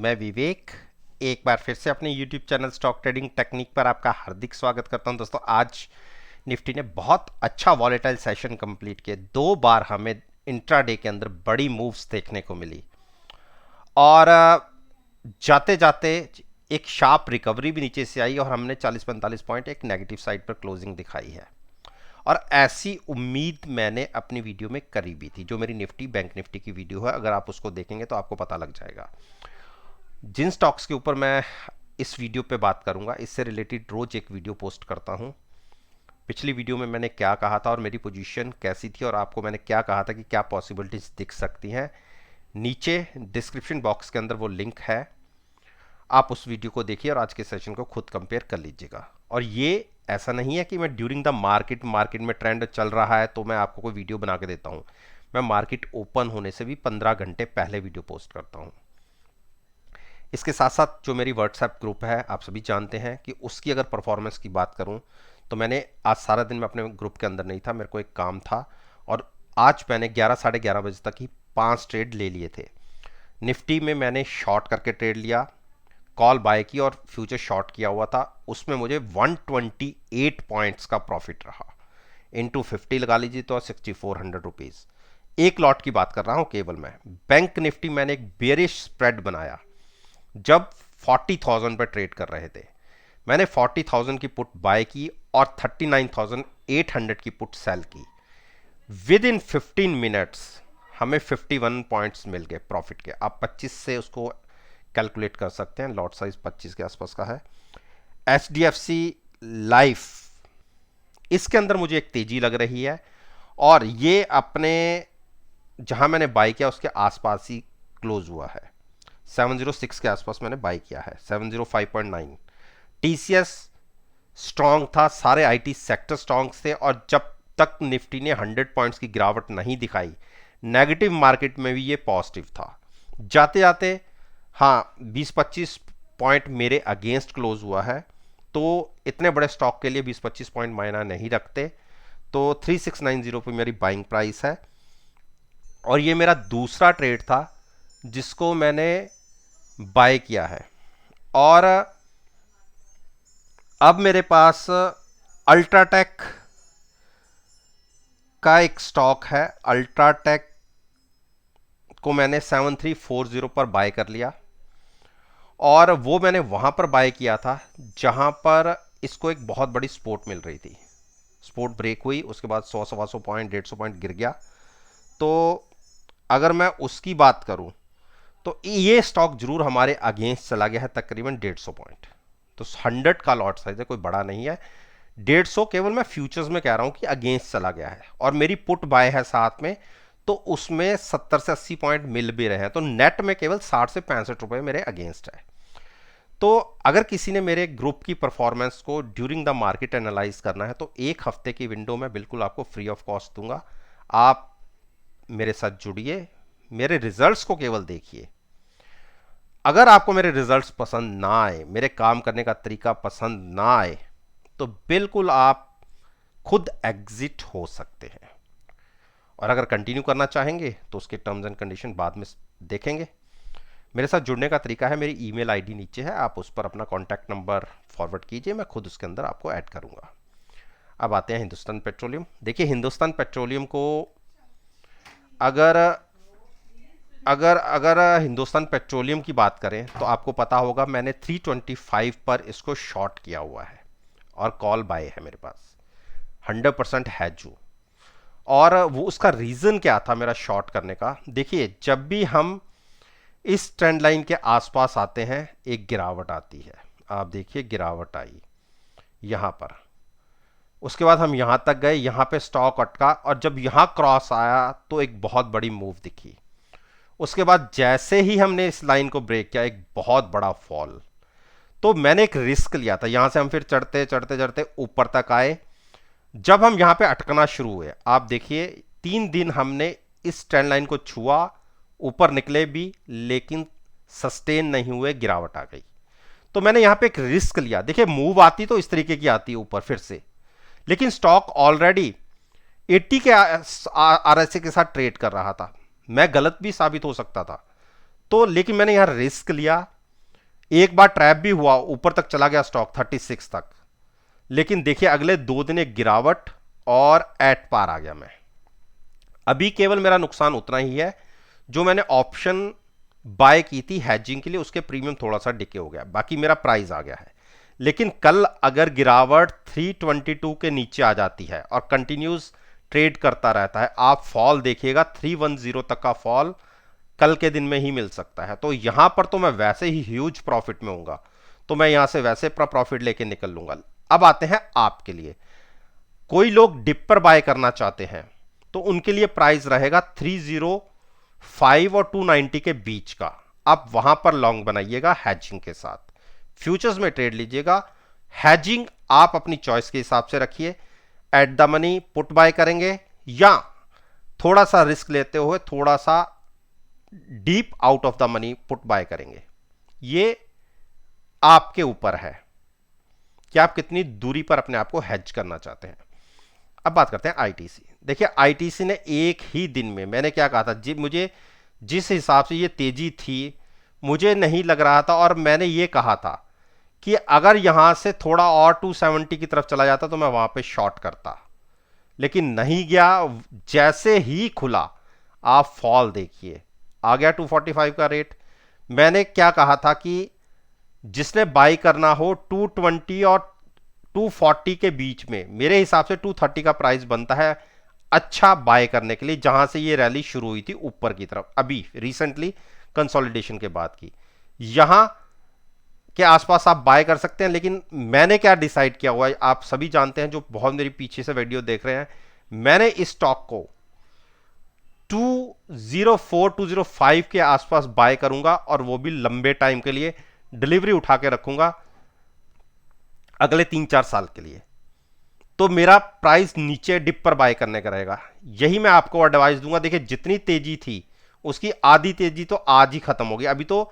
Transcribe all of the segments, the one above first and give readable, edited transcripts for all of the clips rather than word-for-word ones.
मैं विवेक एक बार फिर से अपने YouTube channel stock trading technique पर आपका हार्दिक स्वागत करता हूं। दोस्तों, आज निफ्टी ने बहुत अच्छा वॉलेटाइल सेशन कंप्लीट किया। 2 बार हमें इंट्राडे के अंदर बड़ी मूव्स देखने को मिली और जाते जाते एक शार्प रिकवरी भी नीचे से आई और हमने 40-45 पॉइंट एक नेगेटिव साइड पर क्लोजिंग दिखाई है। और ऐसी उम्मीद मैंने अपनी वीडियो में करी भी थी, जो मेरी निफ्टी बैंक निफ्टी की वीडियो है। अगर आप उसको देखेंगे तो आपको पता लग जाएगा। जिन स्टॉक्स के ऊपर मैं इस वीडियो पे बात करूंगा, इससे रिलेटेड रोज एक वीडियो पोस्ट करता हूं। पिछली वीडियो में मैंने क्या कहा था और मेरी पोजीशन कैसी थी और आपको मैंने क्या कहा था कि क्या पॉसिबिलिटीज दिख सकती हैं, नीचे डिस्क्रिप्शन बॉक्स के अंदर वो लिंक है। आप उस वीडियो को देखिए और आज के सेशन को खुद कंपेयर कर लीजिएगा। और ये ऐसा नहीं है कि मैं ड्यूरिंग द मार्केट में ट्रेंड चल रहा है तो मैं आपको कोई वीडियो बना के देता हूं। मैं मार्केट ओपन होने से भी 15 घंटे पहले वीडियो पोस्ट करता हूं। इसके साथ साथ जो मेरी व्हाट्सएप ग्रुप है, आप सभी जानते हैं कि उसकी अगर परफॉर्मेंस की बात करूं तो मैंने आज सारा दिन में अपने ग्रुप के अंदर नहीं था, मेरे को एक काम था और आज मैंने 11-11:30 बजे तक ही 5 ट्रेड ले लिए थे। निफ्टी में मैंने शॉर्ट करके ट्रेड लिया, कॉल बाय की और फ्यूचर शॉर्ट किया हुआ था। उसमें मुझे 128 पॉइंट्स का प्रॉफिट रहा। इंटू 50 लगा लीजिए तो 6400 रुपीज़। एक लॉट की बात कर रहा हूं केवल मैं। बैंक निफ्टी मैंने एक बेरिश स्प्रेड बनाया जब 40,000 पर ट्रेड कर रहे थे। मैंने 40,000 की पुट बाय की और 39,800 की पुट सेल की। विद इन 15 मिनट्स हमें 51 पॉइंट्स मिल गए प्रॉफिट के। आप 25 से उसको कैलकुलेट कर सकते हैं, लॉट साइज 25 के आसपास का है। HDFC लाइफ, इसके अंदर मुझे एक तेजी लग रही है और ये अपने जहां मैंने बाय किया उसके आसपास ही क्लोज हुआ है। 706 के आसपास मैंने बाय किया है, 705.9। TCS स्ट्रांग था, सारे IT सेक्टर स्ट्रांग थे और जब तक निफ्टी ने 100 पॉइंट्स की गिरावट नहीं दिखाई, नेगेटिव मार्केट में भी ये पॉजिटिव था। जाते जाते हाँ 20-25 पॉइंट मेरे अगेंस्ट क्लोज हुआ है, तो इतने बड़े स्टॉक के लिए 20-25 पॉइंट मायना नहीं रखते। तो 3690 पे मेरी बाइंग प्राइस है और ये मेरा दूसरा ट्रेड था जिसको मैंने बाय किया है। और अब मेरे पास अल्ट्राटेक का एक स्टॉक है। अल्ट्राटेक को मैंने 7340 पर बाय कर लिया और वो मैंने वहां पर बाय किया था जहां पर इसको एक बहुत बड़ी सपोर्ट मिल रही थी। सपोर्ट ब्रेक हुई, उसके बाद 100-125 पॉइंट 150 पॉइंट गिर गया। तो अगर मैं उसकी बात करूं तो ये स्टॉक जरूर हमारे अगेंस्ट चला गया है तकरीबन 150 पॉइंट। तो 100 का लॉट साइज है, कोई बड़ा नहीं है। 150 केवल मैं फ्यूचर्स में कह रहा हूं कि अगेंस्ट चला गया है और मेरी पुट बाय है साथ में, तो उसमें 70 से 80 पॉइंट मिल भी रहे हैं। तो नेट में केवल 60 से 65 रुपए मेरे अगेंस्ट है। तो अगर किसी ने मेरे ग्रुप की परफॉर्मेंस को ड्यूरिंग द मार्केट एनालाइज करना है तो एक हफ्ते की विंडो में बिल्कुल आपको फ्री ऑफ कॉस्ट दूंगा। आप मेरे साथ जुड़िए, मेरे रिजल्ट्स को केवल देखिए। अगर आपको मेरे रिजल्ट्स पसंद ना आए, मेरे काम करने का तरीका पसंद ना आए, तो बिल्कुल आप खुद एग्जिट हो सकते हैं। और अगर कंटिन्यू करना चाहेंगे तो उसके टर्म्स एंड कंडीशन बाद में देखेंगे। मेरे साथ जुड़ने का तरीका है, मेरी ईमेल आईडी नीचे है, आप उस पर अपना कॉन्टैक्ट नंबर फॉरवर्ड कीजिए, मैं खुद उसके अंदर आपको ऐड करूंगा। अब आते हैं हिंदुस्तान पेट्रोलियम। देखिए, हिंदुस्तान पेट्रोलियम को अगर अगर अगर हिंदुस्तान पेट्रोलियम की बात करें तो आपको पता होगा मैंने 325 पर इसको शॉर्ट किया हुआ है और कॉल बाय है मेरे पास, 100% हैज हूं। और वो उसका रीजन क्या था मेरा शॉर्ट करने का? देखिए, जब भी हम इस ट्रेंड लाइन के आसपास आते हैं एक गिरावट आती है। आप देखिए, गिरावट आई यहां पर, उसके बाद हम यहां तक गए, यहां पे स्टॉक अटका और जब यहां क्रॉस आया तो एक बहुत बड़ी मूव दिखी। उसके बाद जैसे ही हमने इस लाइन को ब्रेक किया, एक बहुत बड़ा फॉल। तो मैंने एक रिस्क लिया था, यहां से हम फिर चढ़ते चढ़ते चढ़ते ऊपर तक आए। जब हम यहां पे अटकना शुरू हुए, आप देखिए 3 दिन हमने इस ट्रेंड लाइन को छुआ, ऊपर निकले भी, लेकिन सस्टेन नहीं हुए, गिरावट आ गई। तो मैंने यहां पे एक रिस्क लिया। देखिए, मूव आती तो इस तरीके की आती है ऊपर फिर से, लेकिन स्टॉक ऑलरेडी 80 के RSI के साथ ट्रेड कर रहा था। मैं गलत भी साबित हो सकता था, तो लेकिन मैंने यहां रिस्क लिया एक बार ट्रैप भी हुआ, ऊपर तक चला गया स्टॉक 36 तक, लेकिन देखिए अगले 2 दिन एक गिरावट और एट पार आ गया मैं। अभी केवल मेरा नुकसान उतना ही है, जो मैंने ऑप्शन बाय की थी हैजिंग के लिए, उसके प्रीमियम थोड़ा सा डिके हो गया, बाकी मेरा प्राइस आ गया है। लेकिन कल अगर गिरावट 322 के नीचे आ जाती है और कंटिन्यूस ट्रेड करता रहता है, आप फॉल देखिएगा 310 तक का फॉल कल के दिन में ही मिल सकता है। तो यहां पर तो मैं वैसे ही ह्यूज प्रॉफिट में हूंगा, तो मैं यहां से वैसे प्रॉफिट लेके निकल लूंगा। अब आते हैं आपके लिए, कोई लोग डिप पर बाय करना चाहते हैं तो उनके लिए प्राइस रहेगा 305 और 290 के बीच का। आप वहां पर लॉन्ग बनाइएगा हैजिंग के साथ, फ्यूचर्स में ट्रेड लीजिएगा। हैजिंग आप अपनी चॉइस के हिसाब से रखिए, at the money put buy करेंगे या थोड़ा सा रिस्क लेते हुए थोड़ा सा deep out of the money put buy करेंगे। ये आपके ऊपर है कि आप कितनी दूरी पर अपने आप को हेज करना चाहते हैं। अब बात करते हैं आईटीसी। देखिए आईटीसी ने एक ही दिन में, मैंने क्या कहा था जी, मुझे जिस हिसाब से ये तेजी थी मुझे नहीं लग रहा था, और मैंने ये कहा था कि अगर यहां से थोड़ा और 270 की तरफ चला जाता तो मैं वहां पे शॉर्ट करता, लेकिन नहीं गया। जैसे ही खुला आप फॉल देखिए, आ गया 245 का रेट। मैंने क्या कहा था कि जिसने बाई करना हो 220 और 240 के बीच में, मेरे हिसाब से 230 का प्राइस बनता है अच्छा बाय करने के लिए, जहां से ये रैली शुरू हुई थी ऊपर की तरफ, अभी रिसेंटली कंसोलिडेशन के बाद की। यहां के आसपास आप बाय कर सकते हैं, लेकिन मैंने क्या डिसाइड किया हुआ है आप सभी जानते हैं, जो बहुत मेरी पीछे से वीडियो देख रहे हैं। मैंने इस स्टॉक को 204 205 के आसपास बाय करूंगा, और वो भी लंबे टाइम के लिए डिलीवरी उठा के रखूंगा अगले 3-4 साल के लिए। तो मेरा प्राइस नीचे डिप पर बाय करने का रहेगा, यही मैं आपको एडवाइस दूंगा। देखिए जितनी तेजी थी उसकी आधी तेजी तो आज ही खत्म हो गई। अभी तो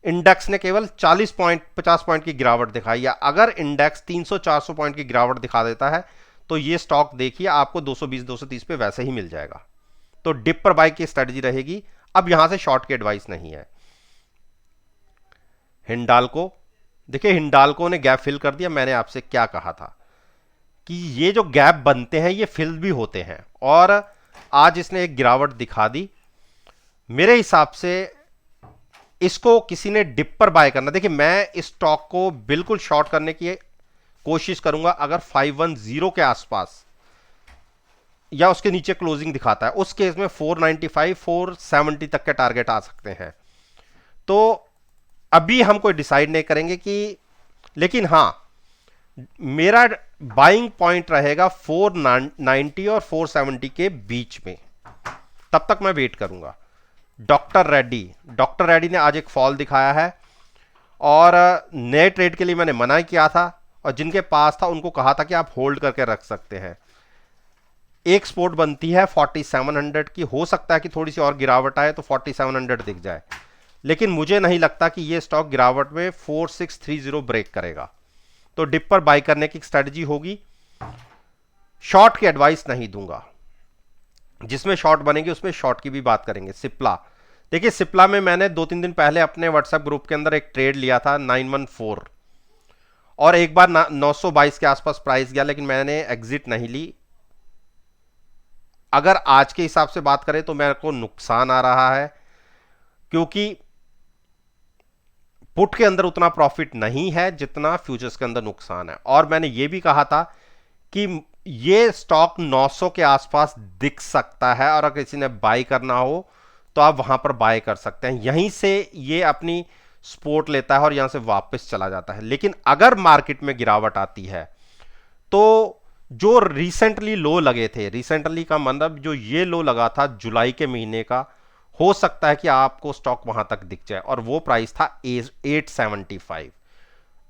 इंडेक्स ने केवल 40 पॉइंट 50 पॉइंट की गिरावट दिखाई है। अगर इंडेक्स 300-400 पॉइंट की गिरावट दिखा देता है तो ये स्टॉक देखिए आपको 220-230 पे वैसे ही मिल जाएगा। तो डिप पर बाय की स्ट्रेटजी रहेगी। अब यहां से शॉर्ट की एडवाइस नहीं है। हिंडाल्को, देखिए हिंडाल्को ने गैप फिल कर दिया। मैंने आपसे क्या कहा था कि ये जो गैप बनते हैं ये फिल भी होते हैं, और आज इसने एक गिरावट दिखा दी। मेरे हिसाब से इसको किसी ने डिप पर बाय करना। देखिए मैं इस स्टॉक को बिल्कुल शॉर्ट करने की कोशिश करूंगा अगर 510 के आसपास या उसके नीचे क्लोजिंग दिखाता है, उस केस में 495 470 तक के टारगेट आ सकते हैं। तो अभी हम कोई डिसाइड नहीं करेंगे कि, लेकिन हां मेरा बाइंग पॉइंट रहेगा 490 और 470 के बीच में, तब तक मैं वेट करूंगा। डॉक्टर रेड्डी ने आज एक फॉल दिखाया है, और नए ट्रेड के लिए मैंने मना किया था, और जिनके पास था उनको कहा था कि आप होल्ड करके रख सकते हैं। एक सपोर्ट बनती है 4700 की, हो सकता है कि थोड़ी सी और गिरावट आए तो 4700 दिख जाए, लेकिन मुझे नहीं लगता कि ये स्टॉक गिरावट में 4630 ब्रेक करेगा। तो डिप पर बाय करने की स्ट्रेटजी होगी। शॉर्ट की एडवाइस नहीं दूंगा, जिसमें शॉर्ट बनेगी उसमें शॉर्ट की भी बात करेंगे। सिप्ला, देखिए सिप्ला में मैंने 2-3 दिन पहले अपने व्हाट्सएप ग्रुप के अंदर एक ट्रेड लिया था 914, और एक बार 922 के आसपास प्राइस गया, लेकिन मैंने एग्जिट नहीं ली। अगर आज के हिसाब से बात करें तो मेरे को नुकसान आ रहा है, क्योंकि पुट के अंदर उतना प्रॉफिट नहीं है जितना फ्यूचर्स के अंदर नुकसान है। और मैंने ये भी कहा था कि ये स्टॉक 900 के आसपास दिख सकता है, और अगर किसी ने बाय करना हो तो आप वहां पर बाय कर सकते हैं। यहीं से ये अपनी सपोर्ट लेता है और यहां से वापस चला जाता है। लेकिन अगर मार्केट में गिरावट आती है तो जो रिसेंटली लो लगे थे, रिसेंटली का मतलब जो ये लो लगा था जुलाई के महीने का, हो सकता है कि आपको स्टॉक वहां तक दिख जाए, और वो प्राइस था 875।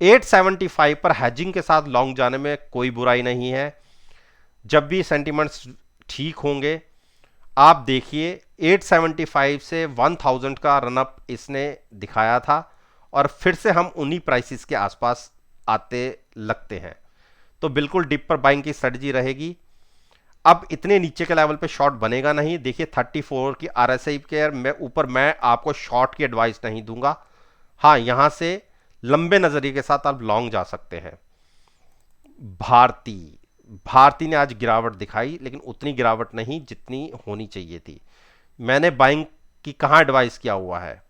875 पर हैजिंग के साथ लॉन्ग जाने में कोई बुराई नहीं है। जब भी सेंटिमेंट्स ठीक होंगे आप देखिए 875 से 1000 का रनअप इसने दिखाया था, और फिर से हम उन्हीं प्राइसेस के आसपास आते लगते हैं। तो बिल्कुल डिप पर बाइंग की स्ट्रेटजी रहेगी। अब इतने नीचे के लेवल पे शॉर्ट बनेगा नहीं। देखिए 34 की आरएसआई के ऊपर मैं आपको शॉर्ट की एडवाइस नहीं दूंगा। हाँ, यहां से लंबे नजरिए के साथ आप लॉन्ग जा सकते हैं। भारती भारती ने आज गिरावट दिखाई, लेकिन उतनी गिरावट नहीं जितनी होनी चाहिए थी। मैंने बाइंग की कहाँ एडवाइस किया हुआ है?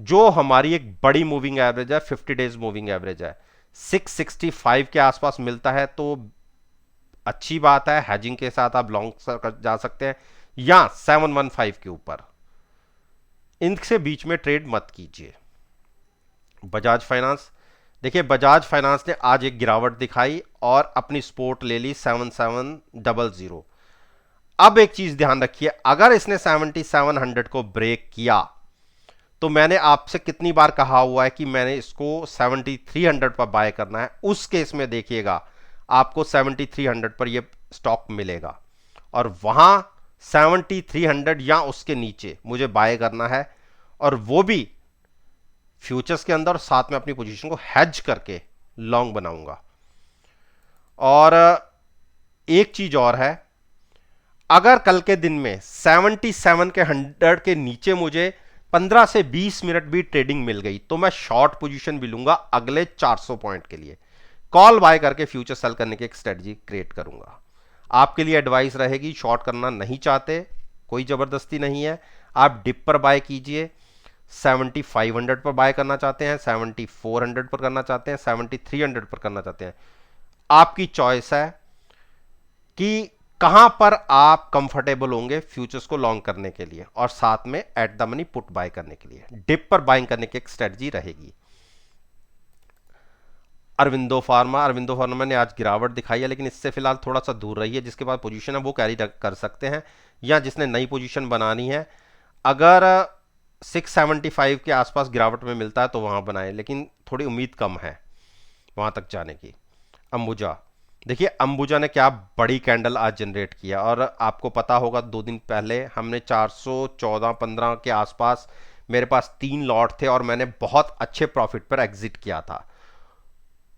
जो हमारी एक बड़ी मूविंग एवरेज है, 50 डेज मूविंग एवरेज है, 665 के आसपास मिलता है तो अच्छी बात है, हैजिंग के साथ आप लॉन्ग जा सकते हैं, या 715 के ऊपर। इनसे बीच में ट्रेड मत कीजिए। बजाज फाइनेंस, देखिए बजाज फाइनेंस ने आज एक गिरावट दिखाई और अपनी सपोर्ट ले ली 7700। अब एक चीज ध्यान रखिए, अगर इसने 7700 को ब्रेक किया तो मैंने आपसे कितनी बार कहा हुआ है कि मैंने इसको 7300 पर बाय करना है। उस केस में देखिएगा आपको 7300 पर यह स्टॉक मिलेगा और वहां 7300 या उसके नीचे मुझे बाय करना है, और वो भी फ्यूचर्स के अंदर, और साथ में अपनी पोजीशन को हेज करके लॉन्ग बनाऊंगा। और एक चीज और है, अगर कल के दिन में 77 के 100 के नीचे मुझे 15 से 20 मिनट भी ट्रेडिंग मिल गई तो मैं शॉर्ट पोजीशन भी लूंगा अगले 400 पॉइंट के लिए, कॉल बाय करके फ्यूचर सेल करने की एक स्ट्रेटजी क्रिएट करूंगा। आपके लिए एडवाइस रहेगी, शॉर्ट करना नहीं चाहते कोई जबरदस्ती नहीं है, आप डिप पर बाय कीजिए। 7500 पर बाय करना चाहते हैं, 7400 पर करना चाहते हैं, 7300 पर करना चाहते हैं, आपकी चॉइस है कि कहां पर आप कंफर्टेबल होंगे फ्यूचर्स को लॉन्ग करने के लिए, और साथ में at the money put buy करने के लिए डिप पर बाइंग करने की एक स्ट्रेटजी रहेगी। अरविंदो फार्मा ने आज गिरावट दिखाई है, लेकिन इससे फिलहाल थोड़ा सा दूर रही है। जिसके बाद पोजीशन है वो कैरी कर सकते हैं, या जिसने नई पोजीशन बनानी है, अगर 675 के आसपास गिरावट में मिलता है तो वहां बनाए, लेकिन थोड़ी उम्मीद कम है वहां तक जाने की। अंबुजा, देखिए अंबुजा ने क्या बड़ी कैंडल आज जनरेट किया, और आपको पता होगा 2 दिन पहले हमने 414-15 के आसपास, मेरे पास 3 लॉट थे और मैंने बहुत अच्छे प्रॉफिट पर एग्जिट किया था।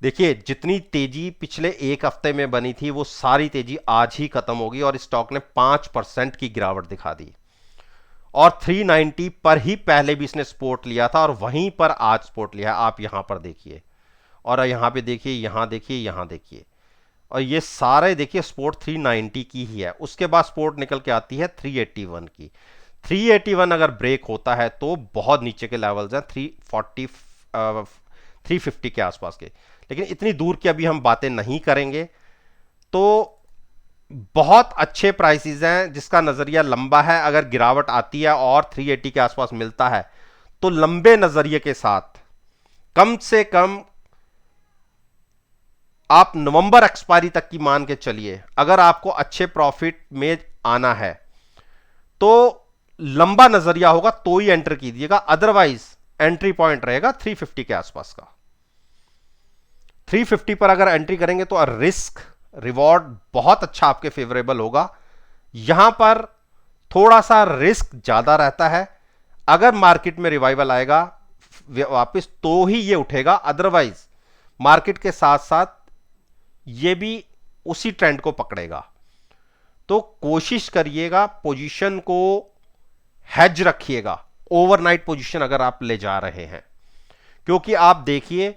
देखिए जितनी तेजी पिछले एक हफ्ते में बनी थी वो सारी तेजी आज ही खत्म होगी, और स्टॉक ने 5% की गिरावट दिखा दी, और 390 पर ही पहले भी इसने सपोर्ट लिया था और वहीं पर आज सपोर्ट लिया है। आप यहां पर देखिए, और यहां पे देखिए, यहां देखिए, यहां देखिए, और ये सारे देखिए सपोर्ट 390 की ही है। उसके बाद सपोर्ट निकल के आती है 381 की। 381 अगर ब्रेक होता है तो बहुत नीचे के लेवल्स हैं, 340 350 के आसपास के, लेकिन इतनी दूर की अभी हम बातें नहीं करेंगे। तो बहुत अच्छे प्राइसेस हैं, जिसका नजरिया लंबा है। अगर गिरावट आती है और 380 के आसपास मिलता है तो लंबे नजरिए के साथ कम से कम आप नवंबर एक्सपायरी तक की मान के चलिए, अगर आपको अच्छे प्रॉफिट में आना है तो लंबा नजरिया होगा तो ही एंटर कीजिएगा, अदरवाइज एंट्री पॉइंट रहेगा 350 के आसपास का। 350 पर अगर एंट्री करेंगे तो रिस्क रिवॉर्ड बहुत अच्छा आपके फेवरेबल होगा। यहां पर थोड़ा सा रिस्क ज्यादा रहता है, अगर मार्केट में रिवाइवल आएगा वापस तो ही ये उठेगा, अदरवाइज मार्केट के साथ साथ ये भी उसी ट्रेंड को पकड़ेगा। तो कोशिश करिएगा पोजीशन को हेज रखिएगा, ओवरनाइट पोजीशन अगर आप ले जा रहे हैं, क्योंकि आप देखिए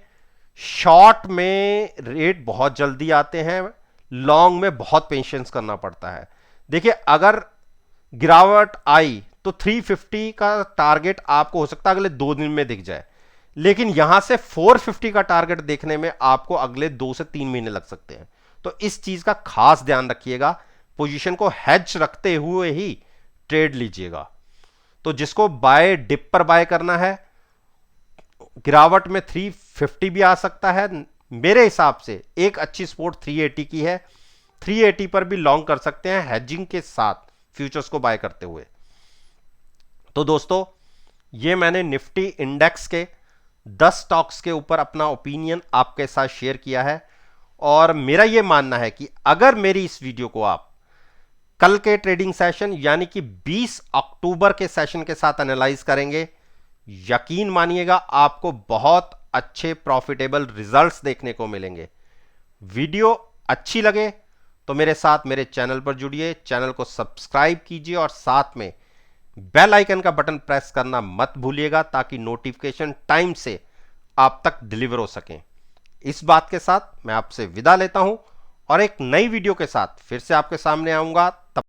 शॉर्ट में रेट बहुत जल्दी आते हैं, लॉन्ग में बहुत पेशेंस करना पड़ता है। देखिए अगर गिरावट आई तो 350 का टारगेट आपको हो सकता है अगले 2 दिन में दिख जाए, लेकिन यहां से 450 का टारगेट देखने में आपको अगले 2 से 3 महीने लग सकते हैं। तो इस चीज का खास ध्यान रखिएगा, पोजीशन को हेज रखते हुए ही ट्रेड लीजिएगा। तो जिसको बाय डिप पर बाय करना है, गिरावट में 350 भी आ सकता है, मेरे हिसाब से एक अच्छी सपोर्ट 380 की है, 380 पर भी लॉन्ग कर सकते हैं हेजिंग के साथ फ्यूचर्स को बाय करते हुए। तो दोस्तों ये मैंने निफ्टी इंडेक्स के 10 स्टॉक्स के ऊपर अपना ओपिनियन आपके साथ शेयर किया है, और मेरा यह मानना है कि अगर मेरी इस वीडियो को आप कल के ट्रेडिंग सेशन यानी कि 20 अक्टूबर के सेशन के साथ एनालाइज करेंगे, यकीन मानिएगा आपको बहुत अच्छे प्रॉफिटेबल रिजल्ट्स देखने को मिलेंगे। वीडियो अच्छी लगे तो मेरे साथ मेरे चैनल पर जुड़िए, चैनल को सब्सक्राइब कीजिए और साथ में बेल आइकन का बटन प्रेस करना मत भूलिएगा, ताकि नोटिफिकेशन टाइम से आप तक डिलीवर हो सकें। इस बात के साथ मैं आपसे विदा लेता हूं और एक नई वीडियो के साथ फिर से आपके सामने आऊंगा। तब